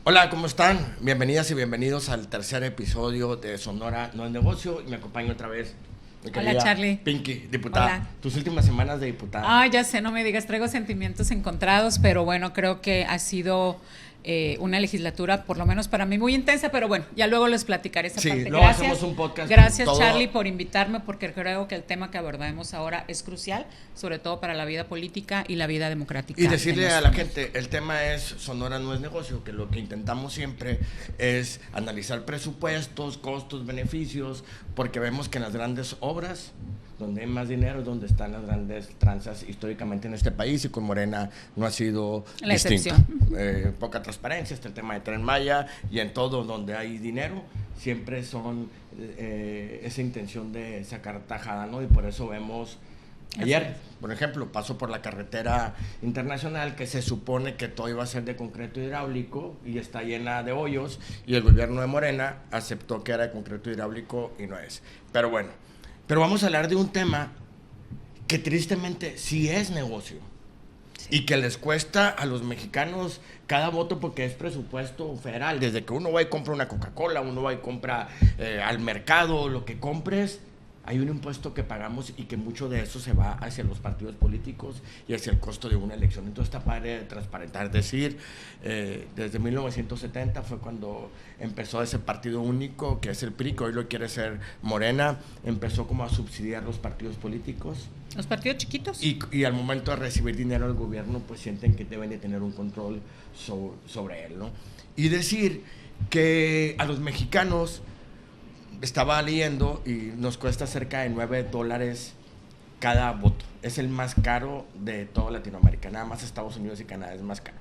Hola, ¿cómo están? Bienvenidas y bienvenidos al tercer episodio de Sonora No es Negocio. Y me acompaña otra vez mi Hola, querida Charlie. Pinky, diputada. Hola. Tus últimas semanas de diputada. Ya sé, no me digas, traigo sentimientos encontrados, pero bueno, creo que ha sido una legislatura, por lo menos para mí, muy intensa, pero bueno, ya luego les platicaré esa Sí, parte. luego hacemos un podcast Gracias, con todo. Charlie, por invitarme, porque creo que el tema que abordamos ahora es crucial, sobre todo para la vida política y la vida democrática. Y decirle a la gente, el tema es Sonora no es negocio, que lo que intentamos siempre es analizar presupuestos, costos, beneficios, porque vemos que en las grandes obras, donde hay más dinero, es donde están las grandes tranzas históricamente en este país, y con Morena no ha sido La distinto. excepción. Poca transparencia, está el tema de Tren Maya, y en todo donde hay dinero, siempre son esa intención de sacar tajada, ¿no? Y por eso vemos... Ayer, por ejemplo, pasó por la carretera internacional que se supone que todo iba a ser de concreto hidráulico y está llena de hoyos, y el gobierno de Morena aceptó que era de concreto hidráulico y no es. Pero bueno, pero vamos a hablar de un tema que tristemente sí es negocio y que les cuesta a los mexicanos cada voto porque es presupuesto federal. Desde que uno va y compra una Coca-Cola, uno va y compra al mercado, lo que compres, hay un impuesto que pagamos y que mucho de eso se va hacia los partidos políticos y hacia el costo de una elección. Entonces está padre de transparentar, decir, desde 1970 fue cuando empezó ese partido único que es el PRI, que hoy lo quiere ser Morena, empezó como a subsidiar los partidos políticos. ¿Los partidos chiquitos? Y al momento de recibir dinero del gobierno, pues sienten que deben de tener un control sobre él, ¿no? Y decir que a los mexicanos, estaba leyendo, y nos cuesta cerca de $9 cada voto. Es el más caro de toda Latinoamérica. Nada más Estados Unidos y Canadá es más caro.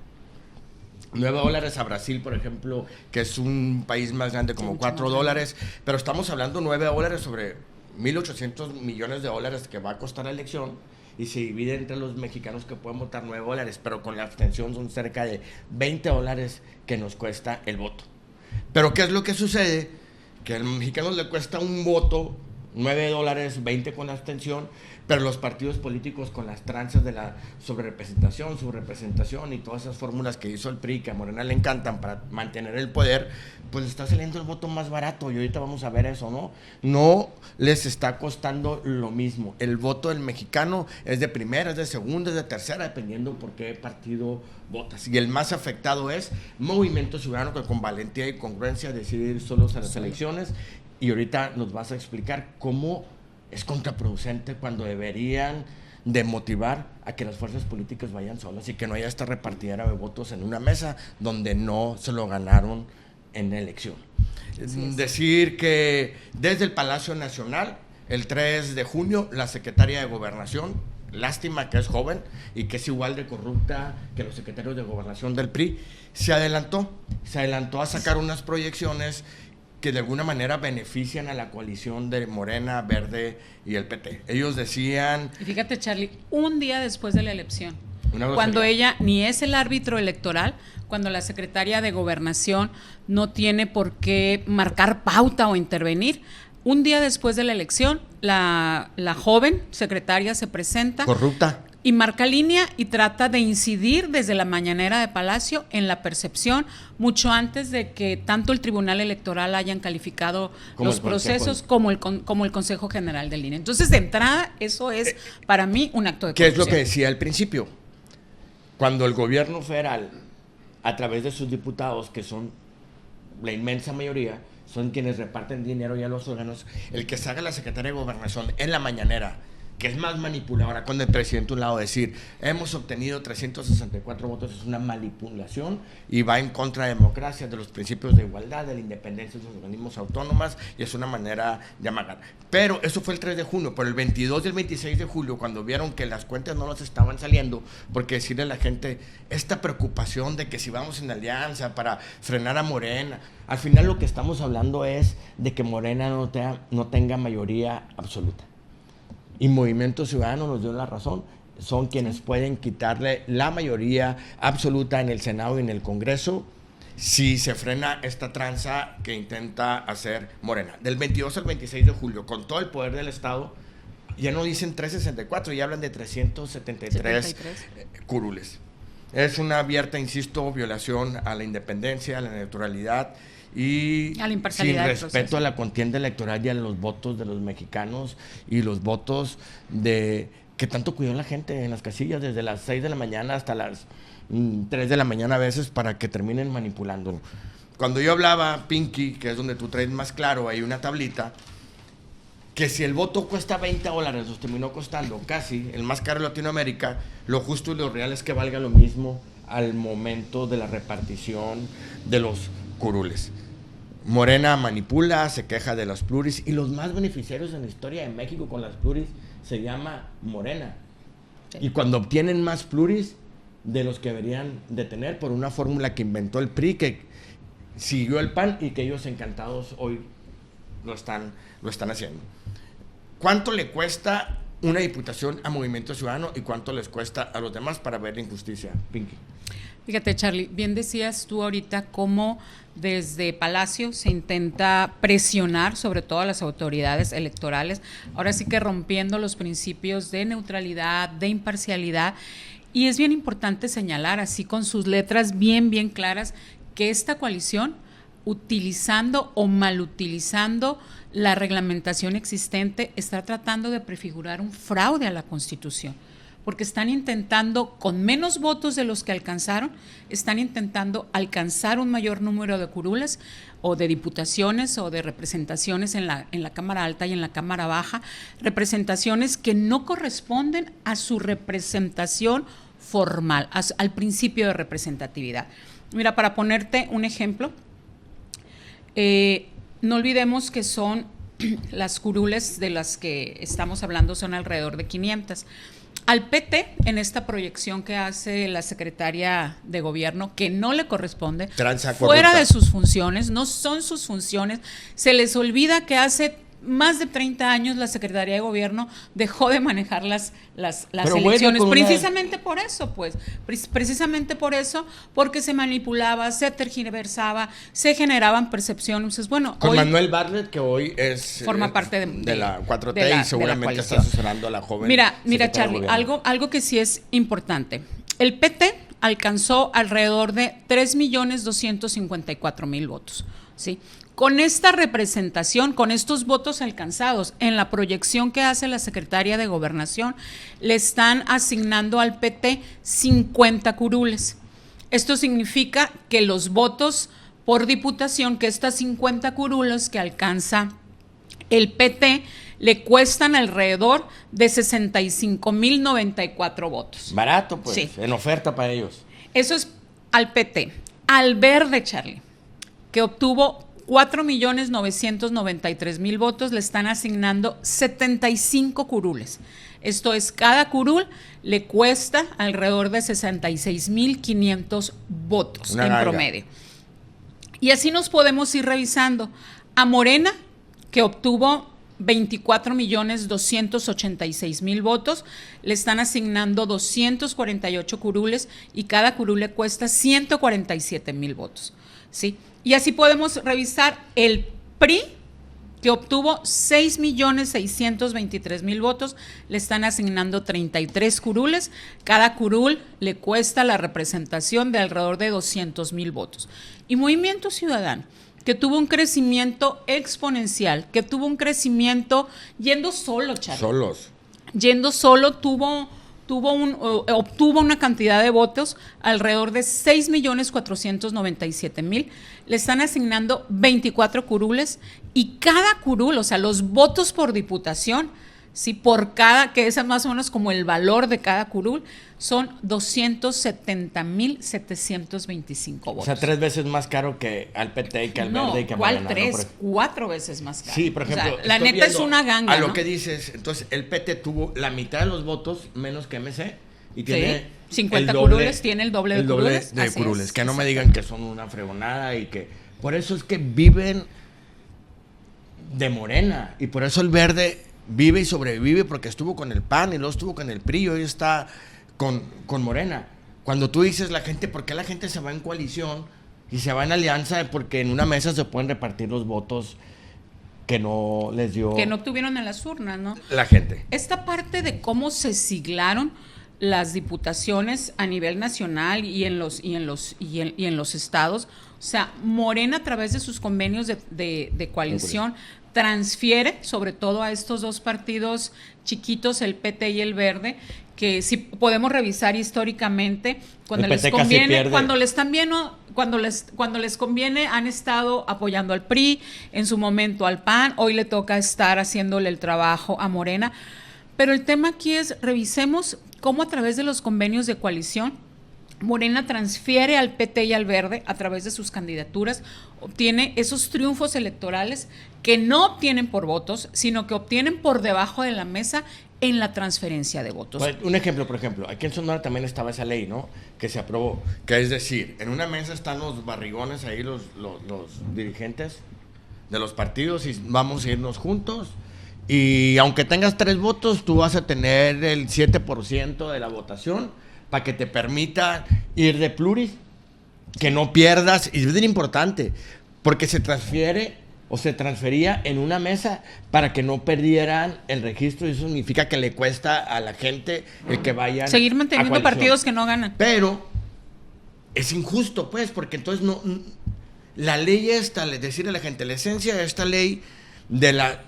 $9 a Brasil, por ejemplo, que es un país más grande, como $4. Pero estamos hablando $9 sobre 1.800 millones de dólares que va a costar la elección. Y se divide entre los mexicanos que pueden votar $9, pero con la abstención son cerca de $20 que nos cuesta el voto. Pero ¿qué es lo que sucede? Que al mexicano le cuesta un voto, $9, 20 con la abstención, pero los partidos políticos con las tranzas de la sobrerepresentación, subrepresentación y todas esas fórmulas que hizo el PRI, que a Morena le encantan para mantener el poder, pues está saliendo el voto más barato, y ahorita vamos a ver eso, ¿no? No les está costando lo mismo. El voto del mexicano es de primera, es de segunda, es de tercera, dependiendo por qué partido votas. Y el más afectado es Movimiento Ciudadano, que con valentía y congruencia decide ir solos a las elecciones. Y ahorita nos vas a explicar cómo es contraproducente cuando deberían de motivar a que las fuerzas políticas vayan solas y que no haya esta repartidera de votos en una mesa donde no se lo ganaron en la elección. Decir que desde el Palacio Nacional, el 3 de junio, la secretaria de Gobernación, lástima que es joven y que es igual de corrupta que los secretarios de Gobernación del PRI, se adelantó a sacar unas proyecciones que de alguna manera benefician a la coalición de Morena, Verde y el PT. Ellos decían... Y fíjate, Charlie, un día después de la elección, cuando grosería. ella ni es el árbitro electoral, cuando la secretaria de Gobernación no tiene por qué marcar pauta o intervenir, un día después de la elección, la joven secretaria se presenta... Corrupta. Y marca línea y trata de incidir desde la mañanera de Palacio en la percepción, mucho antes de que tanto el Tribunal Electoral hayan calificado como los procesos como el Consejo General del INE. Entonces, de entrada, eso es para mí un acto de corrupción. ¿Qué es lo que decía al principio? Cuando el gobierno federal, a través de sus diputados, que son la inmensa mayoría, son quienes reparten dinero ya a los órganos, el que salga la secretaria de Gobernación en la mañanera, que es más manipuladora, con el presidente a un lado, decir, hemos obtenido 364 votos, es una manipulación y va en contra de la democracia, de los principios de igualdad, de la independencia de los organismos autónomas, y es una manera de amagar. Pero eso fue el 3 de junio, pero el 22 y el 26 de julio, cuando vieron que las cuentas no nos estaban saliendo, porque decirle a la gente, esta preocupación de que si vamos en alianza para frenar a Morena, al final lo que estamos hablando es de que Morena no tenga mayoría absoluta. Y Movimiento Ciudadano nos dio la razón, son quienes pueden quitarle la mayoría absoluta en el Senado y en el Congreso si se frena esta tranza que intenta hacer Morena. Del 22 al 26 de julio, con todo el poder del Estado, ya no dicen 364, ya hablan de 373 curules. Es una abierta, insisto, violación a la independencia, a la neutralidad y a la imparcialidad sin del respeto proceso. a la contienda electoral y a los votos de los mexicanos y los votos de que tanto cuidó la gente en las casillas desde las 6 de la mañana hasta las 3 de la mañana a veces para que terminen manipulando. Cuando yo hablaba, Pinky, que es donde tú traes más claro, hay una tablita, que si el voto cuesta $20, nos terminó costando casi el más caro de Latinoamérica, lo justo y lo real es que valga lo mismo al momento de la repartición de los curules. Morena manipula, se queja de las pluris, y los más beneficiarios en la historia de México con las pluris se llama Morena. Sí. Y cuando obtienen más pluris de los que deberían de tener por una fórmula que inventó el PRI, que siguió el PAN y que ellos encantados hoy lo están haciendo. ¿Cuánto le cuesta una diputación a Movimiento Ciudadano y cuánto les cuesta a los demás para ver la injusticia, Pinky? Fíjate, Charlie, bien decías tú ahorita cómo desde Palacio se intenta presionar sobre todo a las autoridades electorales, ahora sí que rompiendo los principios de neutralidad, de imparcialidad, y es bien importante señalar así con sus letras bien claras que esta coalición, utilizando o malutilizando la reglamentación existente, está tratando de prefigurar un fraude a la Constitución, porque están intentando, con menos votos de los que alcanzaron, están intentando alcanzar un mayor número de curules o de diputaciones o de representaciones en la Cámara Alta y en la Cámara Baja, representaciones que no corresponden a su representación formal, al principio de representatividad. Mira, para ponerte un ejemplo, no olvidemos que son las curules de las que estamos hablando, son alrededor de 500. Al PT, en esta proyección que hace la secretaria de gobierno, que no le corresponde, fuera de sus funciones, no son sus funciones, se les olvida que hace más de 30 años la Secretaría de Gobierno dejó de manejar las elecciones, bueno, precisamente por eso, pues, precisamente por eso, porque se manipulaba, se tergiversaba, se generaban percepciones. Entonces, bueno, con hoy Manuel Bartlett, que hoy forma parte de la 4T y seguramente está asesorando a la joven. Mira, Charlie, algo que sí es importante. El PT alcanzó alrededor de 3.254.000 votos, ¿sí? Con esta representación, con estos votos alcanzados en la proyección que hace la secretaria de Gobernación, le están asignando al PT 50 curules. Esto significa que los votos por diputación, que estas 50 curules que alcanza el PT, le cuestan alrededor de 65.094 votos. Barato, pues, sí, en oferta para ellos. Eso es al PT. Al Verde, Charlie, que obtuvo 4.993.000 votos, le están asignando 75 curules. Esto es, cada curul le cuesta alrededor de 66.500 votos en promedio. Y así nos podemos ir revisando. A Morena, que obtuvo 24.286.000 votos, le están asignando 248 curules y cada curul le cuesta 147.000 votos, ¿sí? Y así podemos revisar el PRI, que obtuvo 6.623.000 votos, le están asignando 33 curules, cada curul le cuesta la representación de alrededor de 200.000 votos. Y Movimiento Ciudadano, que tuvo un crecimiento exponencial, que tuvo un crecimiento yendo solo, Charlie. Solos. Yendo solo, obtuvo una cantidad de votos alrededor de 6.497.000, le están asignando 24 curules y cada curul, o sea, los votos por diputación, ¿sí? Por cada, que es más o menos como el valor de cada curul, son 270.725 votos. O sea, 3 veces más caro que al PT y que al Verde y que a Morena. ¿Cuál 3? ¿No? 4 veces más caro. Sí, por ejemplo. O sea, la neta es una ganga, a lo que dices, entonces el PT tuvo la mitad de los votos menos que MC y tiene 50 curules, tiene el doble de curules. Que no me digan que son una fregonada y que por eso es que viven de Morena y por eso el Verde vive y sobrevive, porque estuvo con el PAN y luego estuvo con el PRI y hoy está con Morena. Cuando tú dices la gente, ¿por qué la gente se va en coalición y se va en alianza? Porque en una mesa se pueden repartir los votos que no les dio... Que no obtuvieron en las urnas, ¿no? La gente. Esta parte de cómo se siglaron las diputaciones a nivel nacional y en los estados. O sea, Morena, a través de sus convenios de coalición, transfiere sobre todo a estos dos partidos chiquitos, el PT y el Verde, que si podemos revisar históricamente, cuando les conviene, cuando les conviene, han estado apoyando al PRI, en su momento al PAN, hoy le toca estar haciéndole el trabajo a Morena. Pero el tema aquí es, revisemos cómo a través de los convenios de coalición, Morena transfiere al PT y al Verde, a través de sus candidaturas, obtiene esos triunfos electorales que no obtienen por votos, sino que obtienen por debajo de la mesa en la transferencia de votos. Bueno, un ejemplo, por ejemplo, aquí en Sonora también estaba esa ley, ¿no?, que se aprobó, que es decir, en una mesa están los barrigones ahí, los dirigentes de los partidos, y vamos a irnos juntos, y aunque tengas 3 votos, tú vas a tener el 7% de la votación para que te permita ir de pluris, que no pierdas, y es bien importante, porque se transfería en una mesa para que no perdieran el registro, y eso significa que le cuesta a la gente el que vayan seguir manteniendo partidos que no ganan. Pero es injusto, pues, porque entonces no, la ley esta, decirle a la gente, la esencia de esta ley de la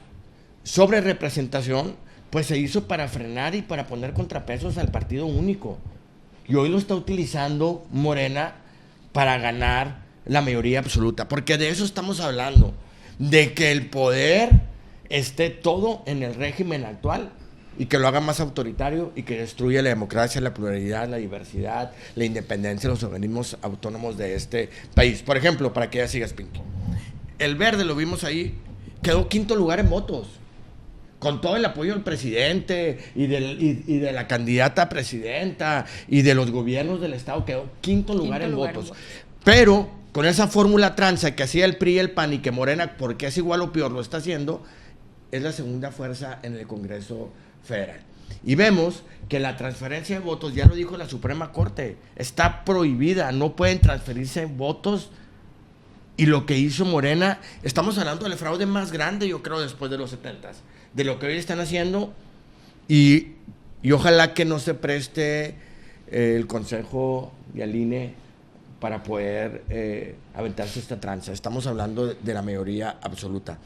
sobre representación, pues se hizo para frenar y para poner contrapesos al partido único. Y hoy lo está utilizando Morena para ganar la mayoría absoluta. Porque de eso estamos hablando. De que el poder esté todo en el régimen actual y que lo haga más autoritario y que destruya la democracia, la pluralidad, la diversidad, la independencia de los organismos autónomos de este país. Por ejemplo, para que ya sigas, Pinky. El Verde, lo vimos ahí, quedó 5º lugar en votos, con todo el apoyo del presidente y de la candidata a presidenta y de los gobiernos del estado, quedó 5º lugar en votos. Pero con esa fórmula tranza que hacía el PRI y el PAN, y que Morena, porque es igual o peor, lo está haciendo, es la segunda fuerza en el Congreso Federal. Y vemos que la transferencia de votos, ya lo dijo la Suprema Corte, está prohibida, no pueden transferirse votos. Y lo que hizo Morena, estamos hablando del fraude más grande, yo creo, después de los 70s, de lo que hoy están haciendo, y ojalá que no se preste el Consejo y al INE para poder aventarse esta tranza. Estamos hablando de la mayoría absoluta.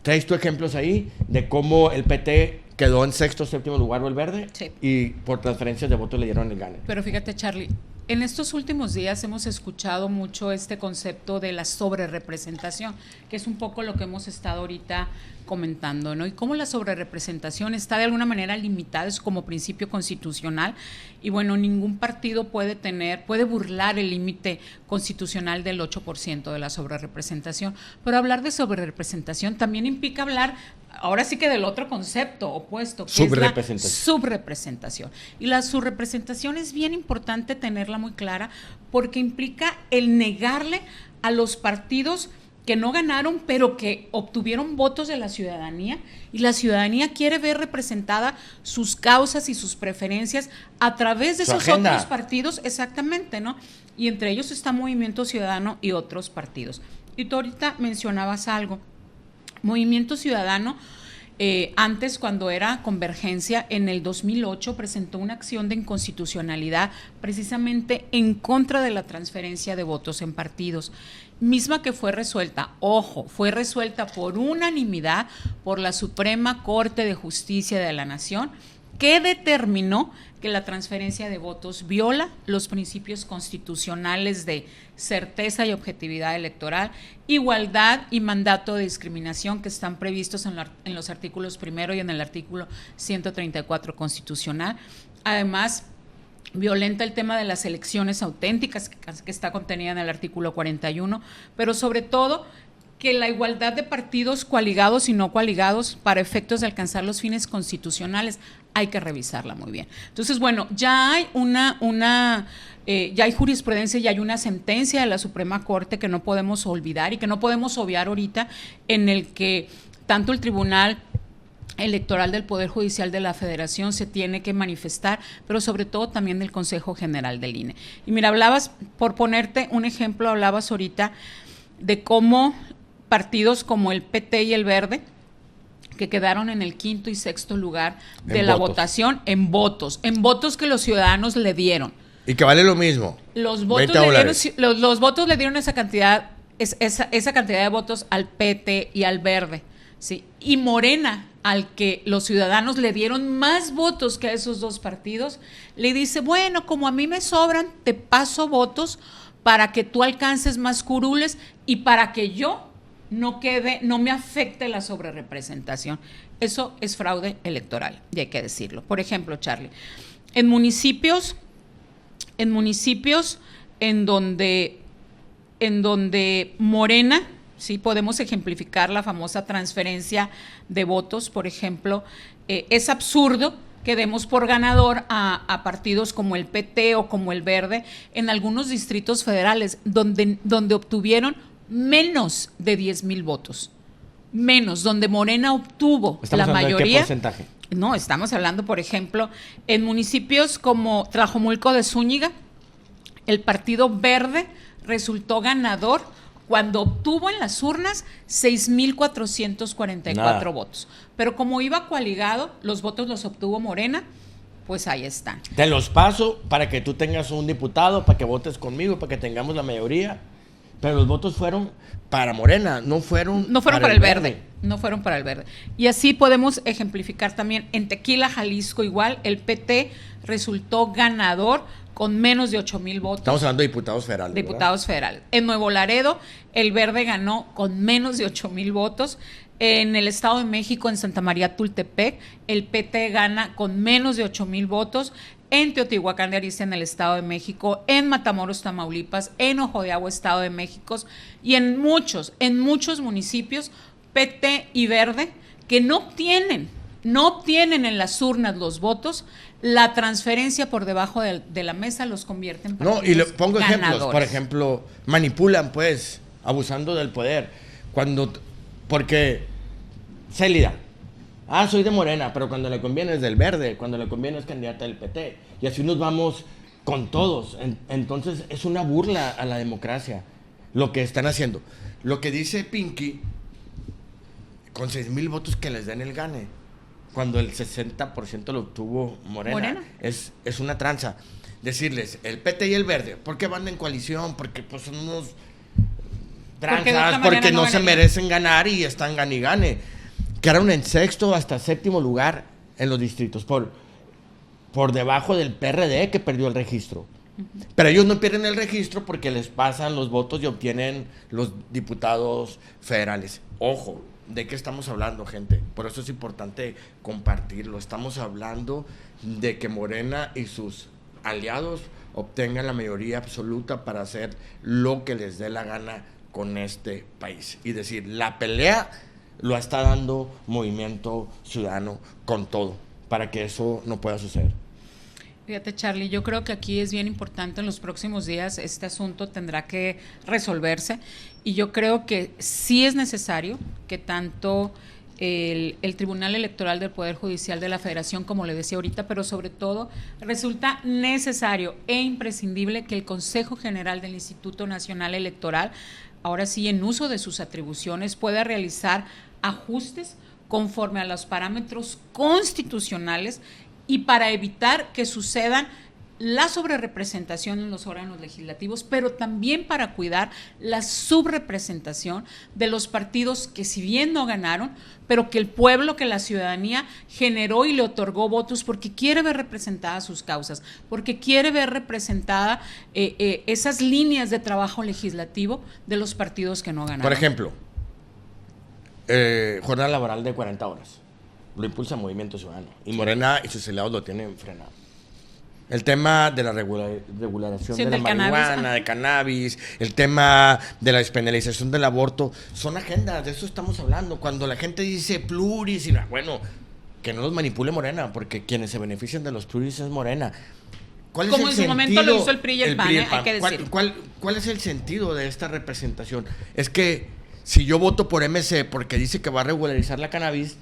¿Traes tú ejemplos ahí de cómo el PT quedó en 6º o 7º lugar o el Verde? Sí. Y por transferencias de votos le dieron el gane? Pero fíjate, Charlie, en estos últimos días hemos escuchado mucho este concepto de la sobrerepresentación, que es un poco lo que hemos estado ahorita comentando, ¿no? Y cómo la sobrerepresentación está de alguna manera limitada, es como principio constitucional, y bueno, ningún partido puede burlar el límite constitucional del 8% de la sobrerepresentación, pero hablar de sobrerepresentación también implica hablar, ahora sí que del otro concepto opuesto, que es la subrepresentación. Y la subrepresentación es bien importante tenerla muy clara, porque implica el negarle a los partidos que no ganaron, pero que obtuvieron votos de la ciudadanía, y la ciudadanía quiere ver representada sus causas y sus preferencias a través de esos otros partidos, exactamente, ¿no? Y entre ellos está Movimiento Ciudadano y otros partidos. Y tú ahorita mencionabas algo. Movimiento Ciudadano, antes, cuando era Convergencia, en el 2008 presentó una acción de inconstitucionalidad precisamente en contra de la transferencia de votos en partidos, misma que fue resuelta, fue resuelta por unanimidad por la Suprema Corte de Justicia de la Nación, que determinó que la transferencia de votos viola los principios constitucionales de certeza y objetividad electoral, igualdad y mandato de discriminación que están previstos en los artículos 1 y en el artículo 134 constitucional. Además, violenta el tema de las elecciones auténticas, que está contenida en el artículo 41, pero sobre todo que la igualdad de partidos coaligados y no coaligados para efectos de alcanzar los fines constitucionales hay que revisarla muy bien. Entonces, bueno, ya hay ya hay jurisprudencia, ya hay una sentencia de la Suprema Corte que no podemos olvidar y que no podemos obviar ahorita, en el que tanto el Tribunal Electoral del Poder Judicial de la Federación se tiene que manifestar, pero sobre todo también del Consejo General del INE. Y mira, hablabas, por ponerte un ejemplo, hablabas ahorita de cómo partidos como el PT y el Verde que quedaron en el quinto y sexto lugar de En la votos. votación en votos que los ciudadanos le dieron. Y que vale lo mismo. Los votos 20 le dieron, dólares. los votos le dieron esa cantidad, esa cantidad de votos al PT y al Verde, ¿sí? Y Morena, al que los ciudadanos le dieron más votos que a esos dos partidos, le dice, bueno, como a mí me sobran, te paso votos para que tú alcances más curules y para que yo no me afecte la sobrerepresentación. Eso es fraude electoral, y hay que decirlo. Por ejemplo, Charlie, en municipios en donde Morena, sí, podemos ejemplificar la famosa transferencia de votos, por ejemplo, es absurdo que demos por ganador a partidos como el PT o como el Verde en algunos distritos federales donde obtuvieron menos de 10,000 votos. Menos, donde Morena obtuvo la mayoría. ¿De qué porcentaje? No, estamos hablando, por ejemplo, en municipios como Tlajomulco de Zúñiga, el Partido Verde resultó ganador cuando obtuvo en las urnas 6,444 votos. Pero como iba coaligado, los votos los obtuvo Morena, pues ahí están. Te los paso para que tú tengas un diputado, para que votes conmigo, para que tengamos la mayoría. Pero los votos fueron para Morena, no fueron para el Verde. No fueron para el Verde. Y así podemos ejemplificar también en Tequila, Jalisco, igual, el PT resultó ganador con menos de 8,000 votos. Estamos hablando de diputados federales. Diputados federales. En Nuevo Laredo, el Verde ganó con menos de 8,000 votos. En el Estado de México, en Santa María Tultepec, el PT gana con menos de 8,000 votos. En Teotihuacán de Ariza, en el Estado de México, en Matamoros, Tamaulipas, en Ojo de Agua, Estado de México, y en muchos municipios, PT y Verde, que no obtienen en las urnas los votos, la transferencia por debajo de la mesa los convierte en partidos y le pongo ejemplos. ganadores. Por ejemplo, manipulan, pues, abusando del poder. Porque, Célida, soy de Morena, pero cuando le conviene es del Verde, cuando le conviene es candidata del PT. Y así nos vamos con todos. Entonces, es una burla a la democracia lo que están haciendo. Lo que dice Pinky, con 6,000 votos que les den el gane, cuando el 60% lo obtuvo Morena. Es una tranza. Decirles, el PT y el Verde, ¿por qué van en coalición? Porque pues son unos tranzas, porque no se merecen ganar y están gane y gane. Quedaron en sexto hasta séptimo lugar en los distritos, por debajo del PRD, que perdió el registro. Pero ellos no pierden el registro porque les pasan los votos y obtienen los diputados federales. Ojo, ¿de qué estamos hablando, gente? Por eso es importante compartirlo. Estamos hablando de que Morena y sus aliados obtengan la mayoría absoluta para hacer lo que les dé la gana con este país. Y decir, la pelea lo está dando Movimiento Ciudadano con todo, para que eso no pueda suceder. Fíjate, Charlie, yo creo que aquí es bien importante en los próximos días, este asunto tendrá que resolverse y yo creo que sí es necesario que tanto el Tribunal Electoral del Poder Judicial de la Federación, como le decía ahorita, pero sobre todo resulta necesario e imprescindible que el Consejo General del Instituto Nacional Electoral, ahora sí en uso de sus atribuciones, pueda realizar ajustes conforme a los parámetros constitucionales y para evitar que sucedan la sobrerepresentación en los órganos legislativos, pero también para cuidar la subrepresentación de los partidos que si bien no ganaron, pero que el pueblo, que la ciudadanía generó y le otorgó votos porque quiere ver representadas sus causas, porque quiere ver representada esas líneas de trabajo legislativo de los partidos que no ganaron. Por ejemplo, jornada laboral de 40 horas. Lo impulsa Movimiento Ciudadano. Y Morena y sus aliados lo tienen frenado. El tema de la regulación de la marihuana, de cannabis, el tema de la despenalización del aborto, son agendas, de eso estamos hablando. Cuando la gente dice pluris, bueno, que no los manipule Morena, porque quienes se benefician de los pluris es Morena. ¿Cuál es Como el en su momento lo hizo el PRI y el PAN, hay que decirlo. ¿Cuál es el sentido de esta representación? Es que si yo voto por MC porque dice que va a regularizar la cannabis,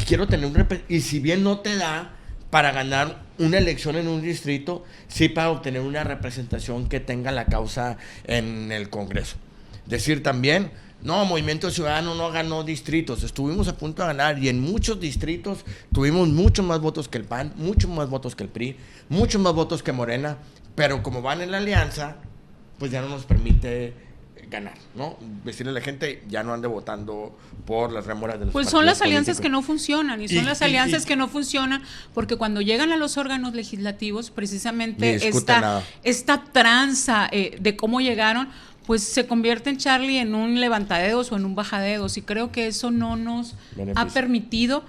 quiero tener y si bien no te da para ganar una elección en un distrito, sí para obtener una representación que tenga la causa en el Congreso. Decir también No, Movimiento Ciudadano no ganó distritos, estuvimos a punto de ganar y en muchos distritos tuvimos muchos más votos que el PAN, muchos más votos que el PRI, muchos más votos que Morena, pero como van en la alianza, pues ya no nos permite ganar, ¿no? Decirle a la gente, ya no ande votando por las rémoras de los Pues partidos son las alianzas políticos. que no funcionan, y son las alianzas que no funcionan porque cuando llegan a los órganos legislativos, precisamente esta tranza de cómo llegaron, pues se convierte en Charlie en un levantadedos o en un bajadedos, y creo que eso no nos ha permitido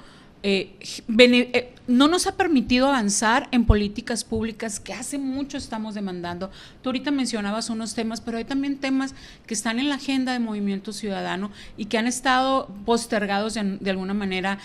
no nos ha permitido avanzar en políticas públicas que hace mucho estamos demandando. Tú ahorita mencionabas unos temas, pero hay también temas que están en la agenda de Movimiento Ciudadano y que han estado postergados de alguna manera.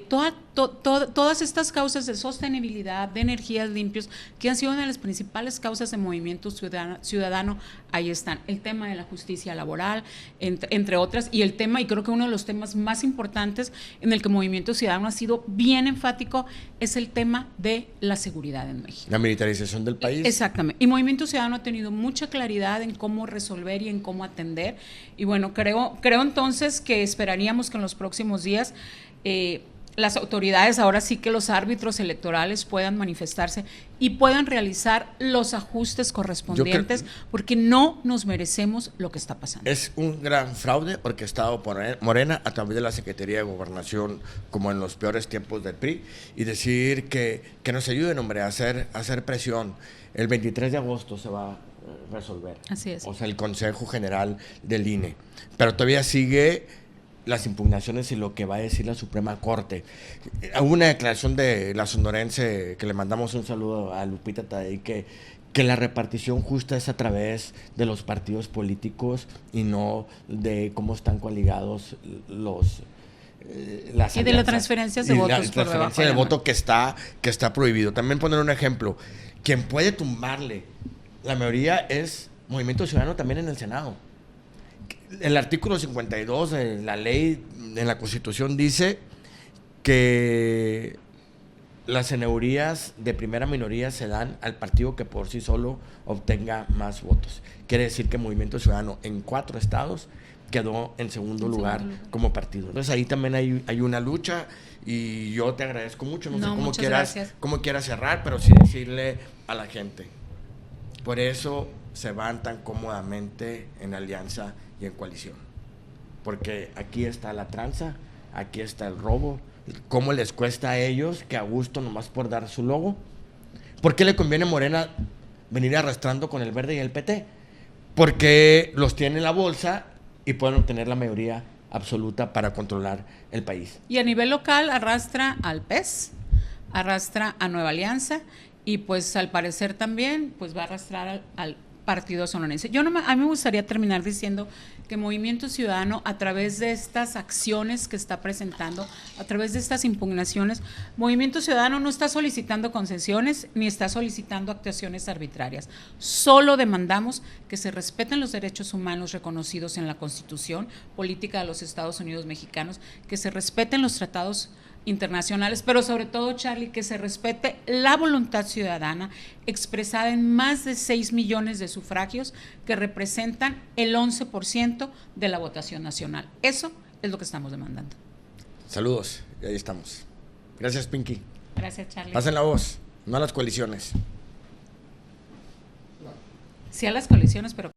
Todas estas causas de sostenibilidad, de energías limpias, que han sido una de las principales causas de Movimiento Ciudadano, ahí están. El tema de la justicia laboral, entre otras, y el tema, y creo que uno de los temas más importantes en el que Movimiento Ciudadano ha sido bien enfático, es el tema de la seguridad en México. La militarización del país. Exactamente. Y Movimiento Ciudadano ha tenido mucha claridad en cómo resolver y en cómo atender. Y bueno, creo entonces que esperaríamos que en los próximos días las autoridades, ahora sí que los árbitros electorales puedan manifestarse y puedan realizar los ajustes correspondientes, porque no nos merecemos lo que está pasando. Es un gran fraude orquestado por Morena a través de la Secretaría de Gobernación, como en los peores tiempos del PRI, y decir que nos ayuden, hombre, a hacer presión. El 23 de agosto se va a resolver. Así es. O sea, el Consejo General del INE. Pero todavía sigue las impugnaciones y lo que va a decir la Suprema Corte. Hubo una declaración de la sonorense, que le mandamos un saludo a Lupita Tadei, que la repartición justa es a través de los partidos políticos y no de cómo están coaligados las y de las transferencias de votos. La transferencia de voto que está prohibido. También poner un ejemplo. Quien puede tumbarle la mayoría es Movimiento Ciudadano también en el Senado. El artículo 52 de la ley, en la Constitución, dice que las senadurías de primera minoría se dan al partido que por sí solo obtenga más votos. Quiere decir que Movimiento Ciudadano en 4 estados quedó en segundo lugar como partido. Entonces ahí también hay una lucha, y yo te agradezco mucho. No sé cómo quieras cerrar, pero sí decirle a la gente, por eso se van tan cómodamente en alianza y en coalición, porque aquí está la tranza, aquí está el robo. ¿Cómo les cuesta a ellos que a gusto nomás por dar su logo? ¿Por qué le conviene a Morena venir arrastrando con el Verde y el PT? Porque los tiene en la bolsa y pueden obtener la mayoría absoluta para controlar el país. Y a nivel local arrastra al PES, arrastra a Nueva Alianza, y pues al parecer también pues va a arrastrar al Partido Sonorense. A mí me gustaría terminar diciendo que Movimiento Ciudadano, a través de estas acciones que está presentando, a través de estas impugnaciones, Movimiento Ciudadano no está solicitando concesiones ni está solicitando actuaciones arbitrarias. Solo demandamos que se respeten los derechos humanos reconocidos en la Constitución Política de los Estados Unidos Mexicanos, que se respeten los tratados internacionales, pero sobre todo, Charlie, que se respete la voluntad ciudadana expresada en más de 6 millones de sufragios que representan el 11% de la votación nacional. Eso es lo que estamos demandando. Saludos, y ahí estamos. Gracias, Pinky. Gracias, Charlie. Pasen la voz, no a las coaliciones. Sí a las coaliciones, pero